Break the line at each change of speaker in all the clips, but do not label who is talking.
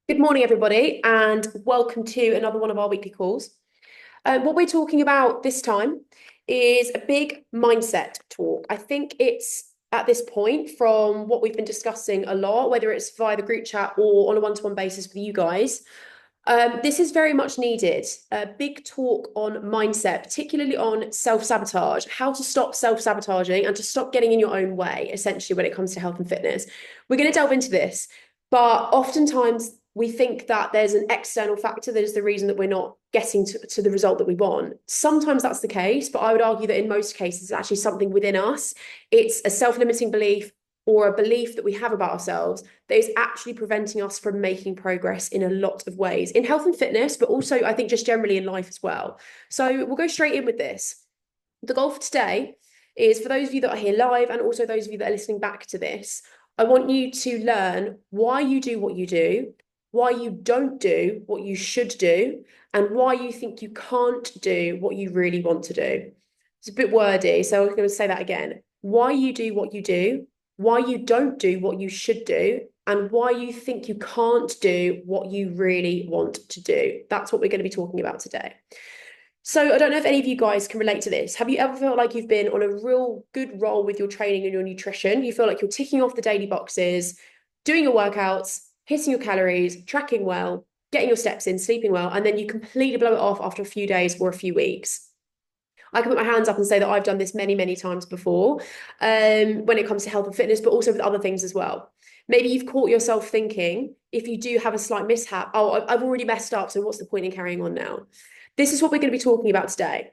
Good morning, everybody, and welcome to another one of our weekly calls. What we're talking about this time is a big mindset talk. I think it's at this point, from what we've been discussing a lot, whether it's via the group chat or on a one-to-one basis with you guys, this is very much needed. A big talk on mindset, particularly on self-sabotage, how to stop self-sabotaging and to stop getting in your own way, essentially, when it comes to health and fitness. We're going to delve into this, but oftentimes we think that there's an external factor that is the reason that we're not getting to the result that we want. Sometimes that's the case, but I would argue that in most cases, it's actually something within us. It's a self-limiting belief or a belief that we have about ourselves that is actually preventing us from making progress in a lot of ways, in health and fitness, but also I think just generally in life as well. So we'll go straight in with this. The goal for today is, for those of you that are here live and also those of you that are listening back to this, I want you to learn why you do what you do, why you don't do what you should do, and why you think you can't do what you really want to do. It's a bit wordy, so I'm going to say that again. Why you do what you do, why you don't do what you should do, and why you think you can't do what you really want to do. That's what we're going to be talking about today. So I don't know if any of you guys can relate to this. Have you ever felt like you've been on a real good roll with your training and your nutrition? You feel like you're ticking off the daily boxes, doing your workouts, hitting your calories, tracking well, getting your steps in, sleeping well, and then you completely blow it off after a few days or a few weeks. I can put my hands up and say that I've done this many, many times before, when it comes to health and fitness, but also with other things as well. Maybe you've caught yourself thinking, if you do have a slight mishap, oh, I've already messed up, so what's the point in carrying on now? This is what we're going to be talking about today.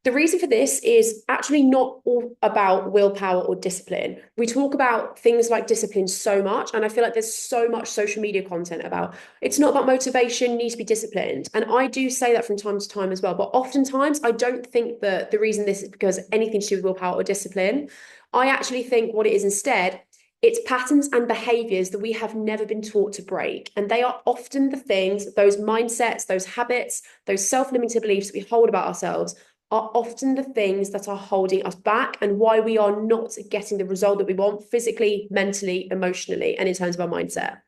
The reason for this is actually not all about willpower or discipline. We talk about things like discipline so much, and I feel like there's so much social media content about it's not about motivation, you need to be disciplined. And I do say that from time to time as well. But oftentimes, I don't think that the reason this is because anything to do with willpower or discipline. I actually think what it is instead, it's patterns and behaviors that we have never been taught to break. And they are often the things, those mindsets, those habits, those self-limiting beliefs that we hold about ourselves are often the things that are holding us back and why we are not getting the result that we want physically, mentally, emotionally, and in terms of our mindset.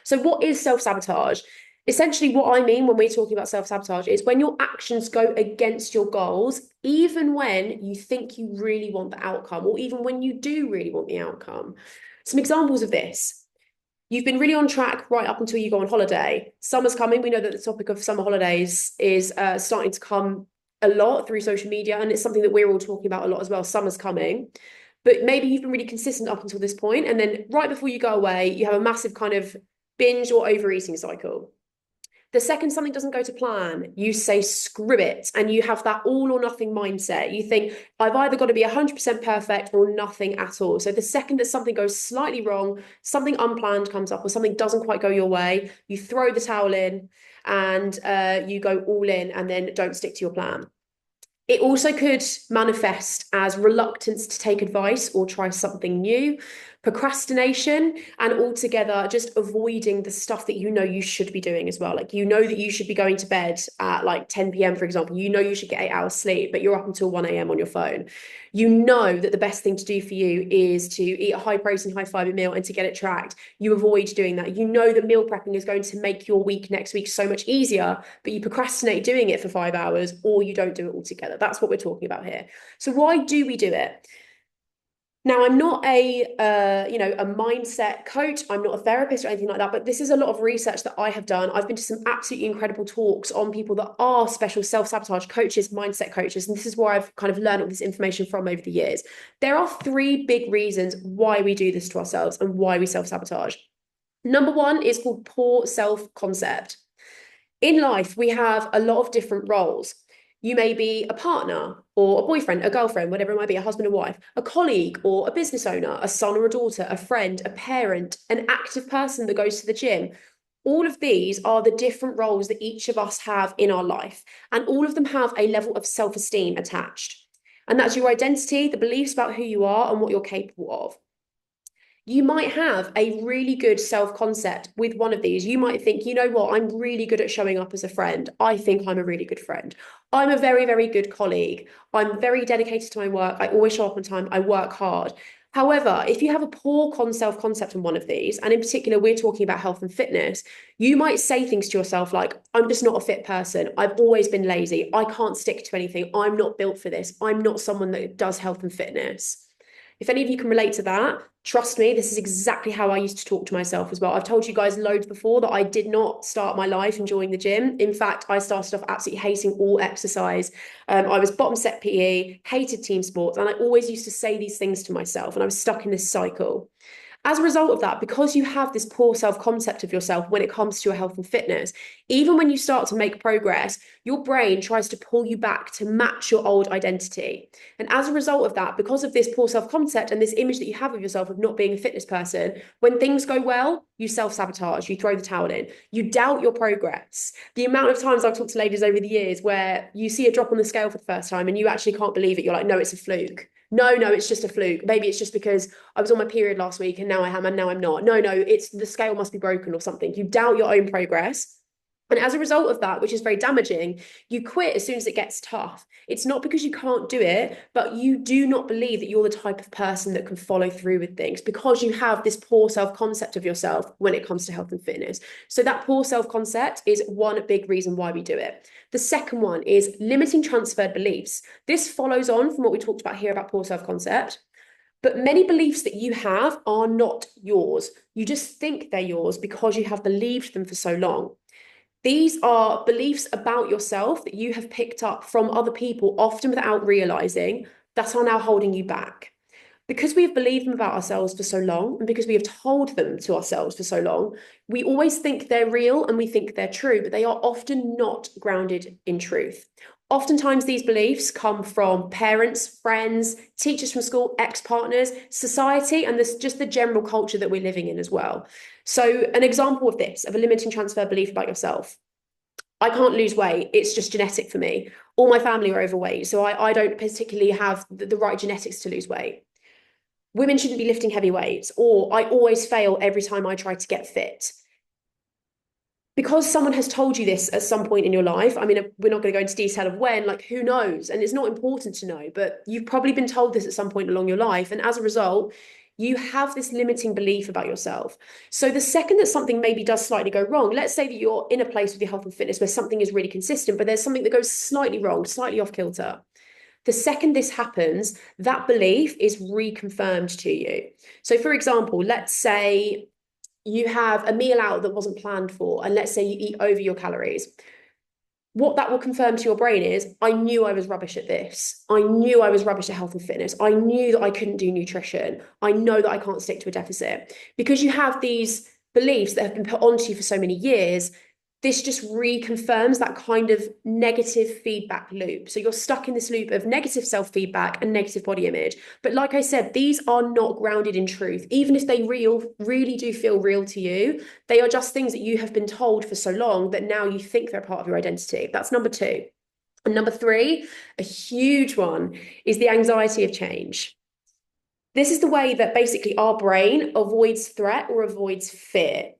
So, what is self sabotage? Essentially, what I mean when we're talking about self sabotage is when your actions go against your goals, even when you think you really want the outcome, or even when you do really want the outcome. Some examples of this. You've been really on track right up until you go on holiday. Summer's coming. We know that the topic of summer holidays is starting to come a lot through social media, and it's something that we're all talking about a lot as well. Summer's coming, but maybe you've been really consistent up until this point, and then right before you go away, you have a massive kind of binge or overeating cycle. The second something doesn't go to plan, you say screw it, and you have that all or nothing mindset. You think, I've either got to be 100% perfect or nothing at all. So the second that something goes slightly wrong, something unplanned comes up, or something doesn't quite go your way, you throw the towel in and you go all in and then don't stick to your plan. It also could manifest as reluctance to take advice or try something new, procrastination, and altogether just avoiding the stuff that you know you should be doing as well. Like, you know that you should be going to bed at like 10 p.m., for example. You know you should get 8 hours sleep, but you're up until 1 a.m. on your phone. You know that the best thing to do for you is to eat a high protein, high fiber meal and to get it tracked. You avoid doing that. You know that meal prepping is going to make your week next week so much easier, but you procrastinate doing it for 5 hours, or you don't do it altogether. That's what we're talking about here. So why do we do it? Now, I'm not a mindset coach. I'm not a therapist or anything like that, but this is a lot of research that I have done. I've been to some absolutely incredible talks on people that are special self-sabotage coaches, mindset coaches, and this is where I've kind of learned all this information from over the years. There are three big reasons why we do this to ourselves and why we self-sabotage. Number one is called poor self-concept. In life, we have a lot of different roles. You may be a partner or a boyfriend, a girlfriend, whatever it might be, a husband and wife, a colleague or a business owner, a son or a daughter, a friend, a parent, an active person that goes to the gym. All of these are the different roles that each of us have in our life, and all of them have a level of self-esteem attached. And that's your identity, the beliefs about who you are and what you're capable of. You might have a really good self-concept with one of these. You might think, you know what, I'm really good at showing up as a friend. I think I'm a really good friend. I'm a very, very good colleague. I'm very dedicated to my work. I always show up on time. I work hard. However, if you have a poor self-concept on one of these, and in particular, we're talking about health and fitness, you might say things to yourself like, I'm just not a fit person. I've always been lazy. I can't stick to anything. I'm not built for this. I'm not someone that does health and fitness. If any of you can relate to that, trust me, this is exactly how I used to talk to myself as well. I've told you guys loads before that I did not start my life enjoying the gym. In fact, I started off absolutely hating all exercise. I was bottom set PE, hated team sports, and I always used to say these things to myself, and I was stuck in this cycle. As a result of that, because you have this poor self-concept of yourself when it comes to your health and fitness, even when you start to make progress, your brain tries to pull you back to match your old identity. And as a result of that, because of this poor self-concept and this image that you have of yourself of not being a fitness person, when things go well, you self-sabotage, you throw the towel in, you doubt your progress. The amount of times I've talked to ladies over the years where you see a drop on the scale for the first time and you actually can't believe it. You're like, no, it's a fluke. No, it's just a fluke. Maybe it's just because I was on my period last week and now I am and now I'm not. No, it's the scale must be broken or something. You doubt your own progress. And as a result of that, which is very damaging, you quit as soon as it gets tough. It's not because you can't do it, but you do not believe that you're the type of person that can follow through with things because you have this poor self-concept of yourself when it comes to health and fitness. So that poor self-concept is one big reason why we do it. The second one is limiting transferred beliefs. This follows on from what we talked about here about poor self-concept. But many beliefs that you have are not yours. You just think they're yours because you have believed them for so long. These are beliefs about yourself that you have picked up from other people, often without realizing, that are now holding you back. Because we have believed them about ourselves for so long, and because we have told them to ourselves for so long, we always think they're real and we think they're true, but they are often not grounded in truth. Oftentimes, these beliefs come from parents, friends, teachers from school, ex-partners, society, and this just the general culture that we're living in as well. So, an example of this, of a limiting transfer belief about yourself. I can't lose weight. It's just genetic for me. All my family are overweight, so I don't particularly have the right genetics to lose weight. Women shouldn't be lifting heavy weights, or I always fail every time I try to get fit. Because someone has told you this at some point in your life, I mean, we're not going to go into detail of when, like, who knows? And it's not important to know, but you've probably been told this at some point along your life. And as a result, you have this limiting belief about yourself. So the second that something maybe does slightly go wrong, let's say that you're in a place with your health and fitness where something is really consistent, but there's something that goes slightly wrong, slightly off kilter. The second this happens, that belief is reconfirmed to you. So, for example, let's say you have a meal out that wasn't planned for, and let's say you eat over your calories. What that will confirm to your brain is, I knew I was rubbish at this. I knew I was rubbish at health and fitness. I knew that I couldn't do nutrition. I know that I can't stick to a deficit. Because you have these beliefs that have been put onto you for so many years, this just reconfirms that kind of negative feedback loop. So you're stuck in this loop of negative self-feedback and negative body image. But like I said, these are not grounded in truth. Even if they really do feel real to you, they are just things that you have been told for so long that now you think they're part of your identity. That's number two. And number three, a huge one, is the anxiety of change. This is the way that basically our brain avoids threat or avoids fear.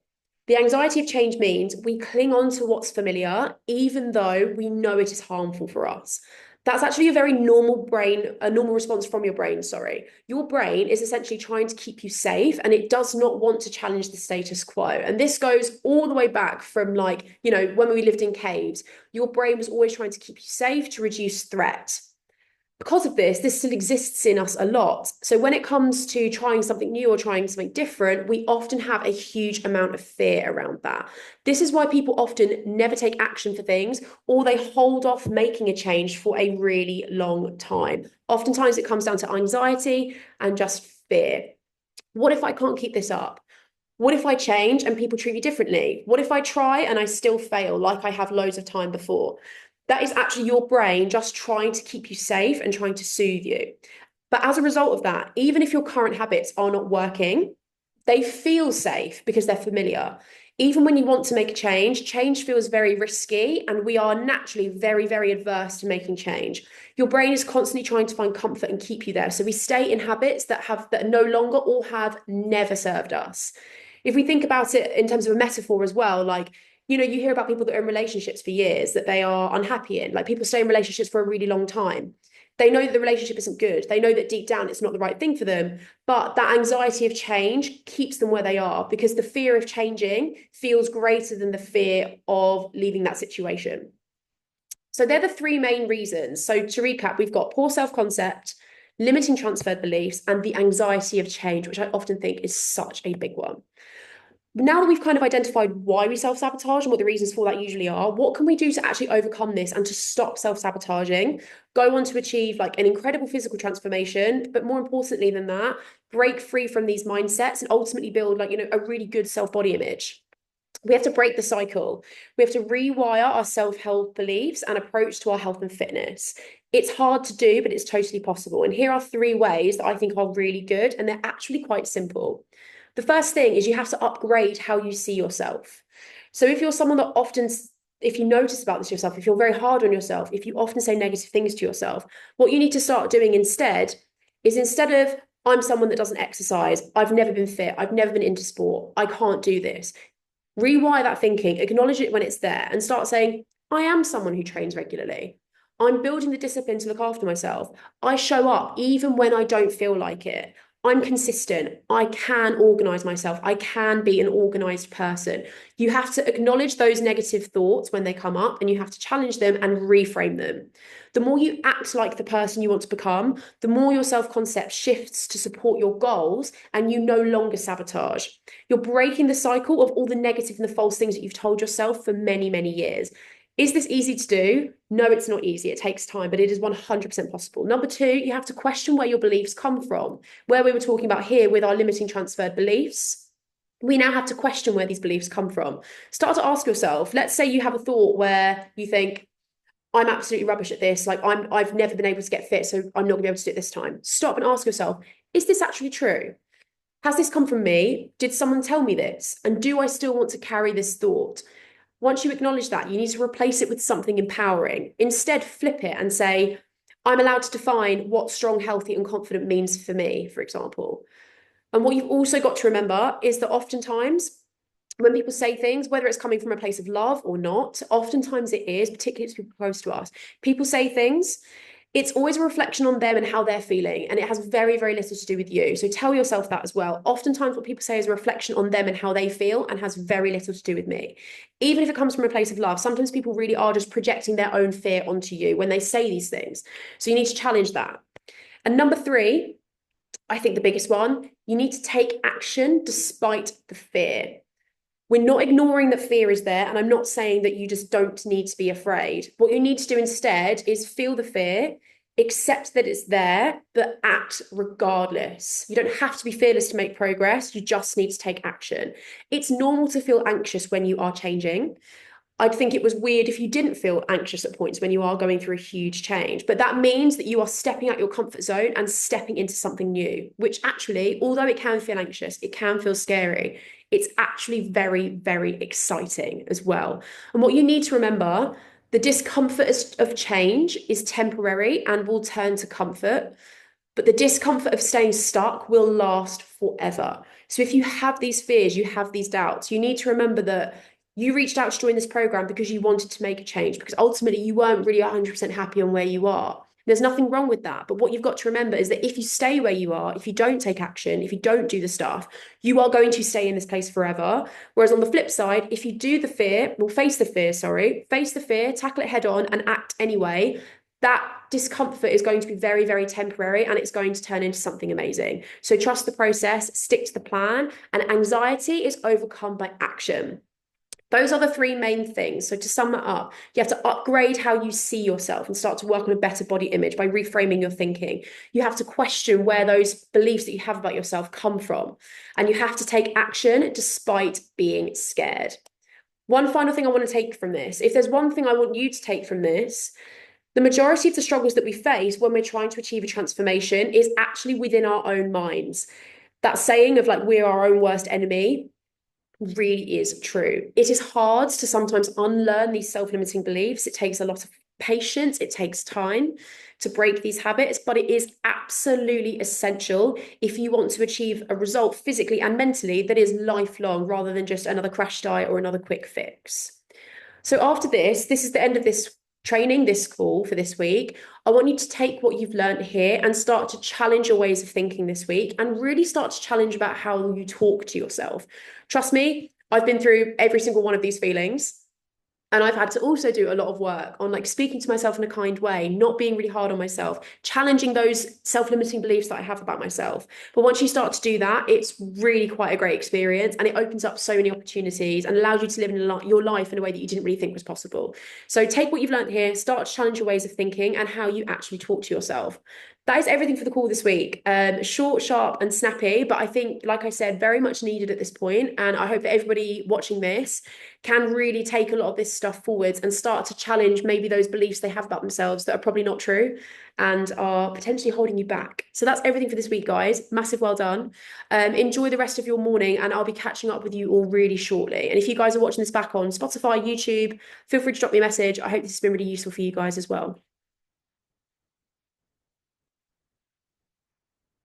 The anxiety of change means we cling on to what's familiar, even though we know it is harmful for us. That's actually a very normal response from your brain, sorry. Your brain is essentially trying to keep you safe and it does not want to challenge the status quo. And this goes all the way back from like, when we lived in caves, your brain was always trying to keep you safe to reduce threat. Because of this still exists in us a lot. So when it comes to trying something new or trying something different, we often have a huge amount of fear around that. This is why people often never take action for things, or they hold off making a change for a really long time. Oftentimes it comes down to anxiety and just fear. What if I can't keep this up? What if I change and people treat me differently? What if I try and I still fail like I have loads of time before? That is actually your brain just trying to keep you safe and trying to soothe you. But as a result of that, even if your current habits are not working, they feel safe because they're familiar. Even when you want to make a change, change feels very risky, and we are naturally very, very adverse to making change. Your brain is constantly trying to find comfort and keep you there. So we stay in habits that are no longer or have never served us. If we think about it in terms of a metaphor as well, like, you hear about people that are in relationships for years that they are unhappy in. Like, people stay in relationships for a really long time. They know that the relationship isn't good. They know that deep down it's not the right thing for them. But that anxiety of change keeps them where they are because the fear of changing feels greater than the fear of leaving that situation. So they're the three main reasons. So to recap, we've got poor self-concept, limiting transferred beliefs, and the anxiety of change, which I often think is such a big one. Now that we've kind of identified why we self-sabotage and what the reasons for that usually are, what can we do to actually overcome this and to stop self-sabotaging, go on to achieve like an incredible physical transformation, but more importantly than that, break free from these mindsets and ultimately build like, a really good self-body image? We have to break the cycle. We have to rewire our self-help beliefs and approach to our health and fitness. It's hard to do, but it's totally possible. And here are three ways that I think are really good, and they're actually quite simple. The first thing is you have to upgrade how you see yourself. So if you're someone that often, if you notice about this yourself, if you're very hard on yourself, if you often say negative things to yourself, what you need to start doing instead is instead of, I'm someone that doesn't exercise, I've never been fit, I've never been into sport, I can't do this. Rewire that thinking, acknowledge it when it's there, and start saying, I am someone who trains regularly. I'm building the discipline to look after myself. I show up even when I don't feel like it. I'm consistent. I can organize myself. I can be an organized person. You have to acknowledge those negative thoughts when they come up, and you have to challenge them and reframe them. The more you act like the person you want to become, the more your self-concept shifts to support your goals and you no longer sabotage. You're breaking the cycle of all the negative and the false things that you've told yourself for many, many years. Is this easy to do? No, it's not easy. It takes time, but it is 100% possible. Number two, you have to question where your beliefs come from. Where we were talking about here with our limiting transferred beliefs, we now have to question where these beliefs come from. Start to ask yourself, let's say you have a thought where you think, I'm absolutely rubbish at this. Like I've never been able to get fit, so I'm not gonna be able to do it this time. Stop and ask yourself, is this actually true? Has this come from me? Did someone tell me this? And do I still want to carry this thought? Once you acknowledge that, you need to replace it with something empowering. Instead, flip it and say, I'm allowed to define what strong, healthy, and confident means for me, for example. And what you've also got to remember is that oftentimes when people say things, whether it's coming from a place of love or not, oftentimes it is, particularly to people close to us, people say things, it's always a reflection on them and how they're feeling. And it has very, very little to do with you. So tell yourself that as well. Oftentimes what people say is a reflection on them and how they feel and has very little to do with me. Even if it comes from a place of love, sometimes people really are just projecting their own fear onto you when they say these things. So you need to challenge that. And number three, I think the biggest one, you need to take action despite the fear. We're not ignoring that fear is there, and I'm not saying that you just don't need to be afraid. What you need to do instead is feel the fear, accept that it's there, but act regardless. You don't have to be fearless to make progress. You just need to take action. It's normal to feel anxious when you are changing. I'd think it was weird if you didn't feel anxious at points when you are going through a huge change. But that means that you are stepping out your comfort zone and stepping into something new, which actually, although it can feel anxious, it can feel scary. It's actually very, very exciting as well. And what you need to remember, the discomfort of change is temporary and will turn to comfort. But the discomfort of staying stuck will last forever. So if you have these fears, you have these doubts, you need to remember that you reached out to join this program because you wanted to make a change, because ultimately you weren't really 100% happy on where you are. There's nothing wrong with that. But what you've got to remember is that if you stay where you are, if you don't take action, if you don't do the stuff, you are going to stay in this place forever. Whereas on the flip side, if you do the fear, well, face the fear, face the fear, tackle it head on and act anyway, that discomfort is going to be very, very temporary and it's going to turn into something amazing. So trust the process, stick to the plan, and anxiety is overcome by action. Those are the three main things. So to sum that up, you have to upgrade how you see yourself and start to work on a better body image by reframing your thinking. You have to question where those beliefs that you have about yourself come from. And you have to take action despite being scared. One final thing I want to take from this, if there's one thing I want you to take from this, the majority of the struggles that we face when we're trying to achieve a transformation is actually within our own minds. That saying of like, we're our own worst enemy really is true. It is hard to sometimes unlearn these self-limiting beliefs. It takes a lot of patience. It takes time to break these habits, but it is absolutely essential if you want to achieve a result physically and mentally that is lifelong rather than just another crash diet or another quick fix. So after this is the end of this training, this call for this week, I want you to take what you've learned here and start to challenge your ways of thinking this week and really start to challenge about how you talk to yourself. Trust me, I've been through every single one of these feelings. And I've had to also do a lot of work on like speaking to myself in a kind way, not being really hard on myself, challenging those self-limiting beliefs that I have about myself. But once you start to do that, it's really quite a great experience and it opens up so many opportunities and allows you to live in your life in a way that you didn't really think was possible. So take what you've learned here, start to challenge your ways of thinking and how you actually talk to yourself. That is everything for the call this week. Short, sharp, and snappy, but I think, like I said, very much needed at this point. And I hope that everybody watching this can really take a lot of this stuff forwards and start to challenge maybe those beliefs they have about themselves that are probably not true and are potentially holding you back. So that's everything for this week, guys. Massive well done. Enjoy the rest of your morning, and I'll be catching up with you all really shortly. And if you guys are watching this back on Spotify, YouTube, feel free to drop me a message. I hope this has been really useful for you guys as well.